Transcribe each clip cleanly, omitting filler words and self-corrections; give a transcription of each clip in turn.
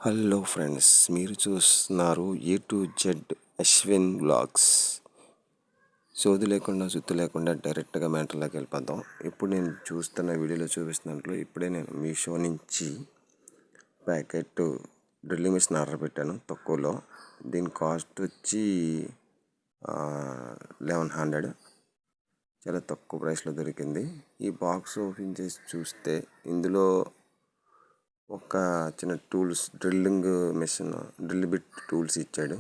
Hello friends, మీరు చూస్తున్నారు A to Z Ashwin vlogs. సోది లేకుండా సుత్తి లేకుండా డైరెక్ట్గా మ్యాటర్లోకి వెళ్ళిపోదాం. ఇప్పుడు నేను చూస్తున్న వీడియోలో చూపిస్తున్నట్లు ఇప్పుడే నేను మీషో నుంచి ప్యాకెట్ డ్రిల్లింగ్ మిషన్ ఆర్డర్ పెట్టాను తక్కువలో. దీని కాస్ట్ వచ్చి 1100. చాలా తక్కువ ప్రైస్లో దొరికింది. ఈ బాక్స్ ఓపెన్ చేసి చూస్తే ఇందులో ఒక చిన్న tools, drilling machine, drill bit tools ఇచ్చాడు.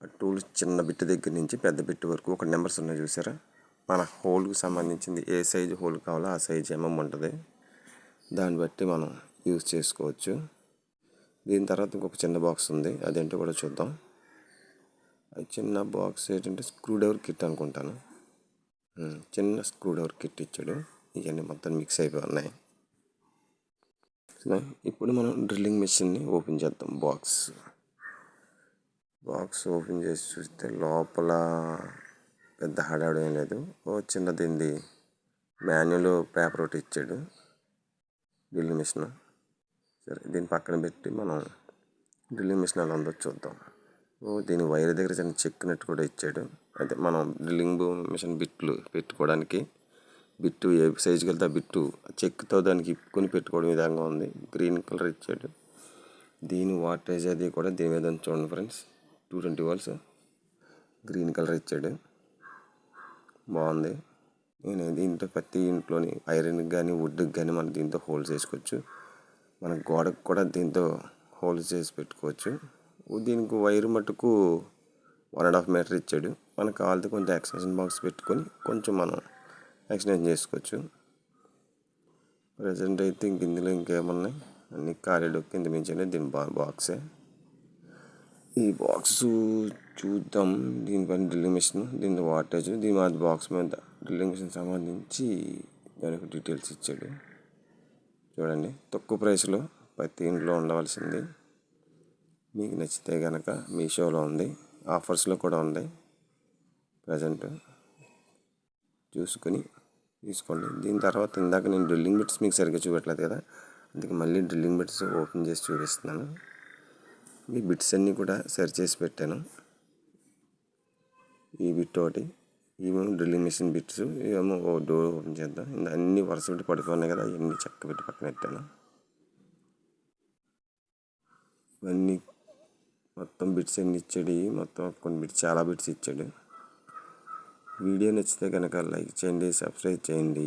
ఆ టూల్స్ చిన్న బిట్ దగ్గర నుంచి పెద్ద బిట్ వరకు ఒక నెంబర్స్ ఉన్నాయి చూసారా. మన హోల్కి సంబంధించింది ఏ సైజు హోల్ కావాలో ఆ సైజు ఉంటుంది. దాన్ని బట్టి మనం యూజ్ చేసుకోవచ్చు. దీని తర్వాత ఇంకొక చిన్న బాక్స్ ఉంది, అదేంటో కూడా చూద్దాం. ఆ చిన్న బాక్స్ ఏంటంటే స్క్రూ డ్రైవర్ కిట్ అనుకుంటాను. చిన్న స్క్రూ డ్రైవర్ కిట్ ఇచ్చాడు. ఇవన్నీ మొత్తం మిక్స్ అయిపోయి ఉన్నాయి. ఇప్పుడు మనం డ్రిల్లింగ్ మెషిన్ని ఓపెన్ చేద్దాం. బాక్స్ ఓపెన్ చేసి చూస్తే లోపల పెద్ద హడావిడి ఏం లేదు. చిన్నది మాన్యువల్ పేపర్ ఒకటి ఇచ్చాడు డ్రిల్లింగ్ మిషన్. సరే, దీన్ని పక్కన పెట్టి మనం డ్రిల్లింగ్ మిషన్ ఎలా ఉందో చూద్దాం. దీని వైర్ దగ్గర చిన్న చెక్ నట్టు కూడా ఇచ్చాడు. అదే మనం డ్రిల్లింగ్ మిషన్ బిట్లు పెట్టుకోవడానికి. బిట్టు ఏ సైజుకి వెళ్తే ఆ బిట్టు చెక్తో దానికి ఇప్పుకొని పెట్టుకోవడం విధంగా ఉంది. గ్రీన్ కలర్ ఇచ్చాడు. దీని వాటేజ్ అది కూడా దీని మీద చూడండి ఫ్రెండ్స్, 220 volts. గ్రీన్ కలర్ ఇచ్చాడు, బాగుంది. నేను దీంట్లో ప్రతి ఇంట్లోని ఐరన్కి కానీ వుడ్కి కానీ మనం దీంతో హోల్స్ వేసుకోవచ్చు. మన గోడకు కూడా దీంతో హోల్స్ చేసి పెట్టుకోవచ్చు. దీనికి వైర్ మట్టుకు 1.5 meter ఇచ్చాడు. మనకు కావాలంటే కొంచెం ఎక్స్టెన్షన్ బాక్స్ పెట్టుకొని కొంచెం మనం ఎక్స్టెండ్ చేసుకోవచ్చు. ప్రజెంట్ అయితే ఇందులో ఇంకేమున్నాయి, అన్ని ఖాళీ కింద మించండి. దీని బాక్సే. ఈ బాక్స్ చూద్దాం. దీనిపైన డ్రిల్లింగ్ మిషన్, దీని వాటేజ్, దీని బాక్స్ మీద డ్రిల్లింగ్ మిషన్ సంబంధించి దానికి డీటెయిల్స్ ఇచ్చాడు. చూడండి, తక్కువ ప్రైస్లో ప్రతి ఇంట్లో ఉండవలసింది. మీకు నచ్చితే కనుక మీషోలో ఉంది, ఆఫర్స్లో కూడా ఉంది. ప్రజెంట్ చూసుకొని తీసుకోండి. దీని తర్వాత ఇందాక నేను డ్రిల్లింగ్ బిట్స్ మీకు సరిగ్గా చూపెట్టలేదు కదా, అందుకే మళ్ళీ డ్రిల్లింగ్ బిట్స్ ఓపెన్ చేసి చూపిస్తున్నాను. ఈ బిట్స్ అన్నీ కూడా సరి చేసి పెట్టాను. ఈ బిట్ ఒకటి, ఇవేమో డ్రిల్లింగ్ మిషన్ బిట్స్, ఇవేమో డోర్ ఓపెన్ చేద్దాం. అన్నీ వరుస పెట్టి పడుతున్నాయి కదా, ఇవన్నీ చక్క పెట్టి పక్కన పెట్టాను. ఇవన్నీ మొత్తం బిట్స్ అన్ని ఇచ్చాడు. మొత్తం కొన్ని బిట్స్, చాలా బిట్స్ ఇచ్చాడు. వీడియో నచ్చితే కనుక లైక్ చేయండి, సబ్స్క్రైబ్ చేయండి,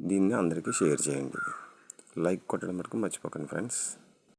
దీన్ని అందరికీ షేర్ చేయండి. లైక్ కొట్టడం వరకు మర్చిపోకండి ఫ్రెండ్స్.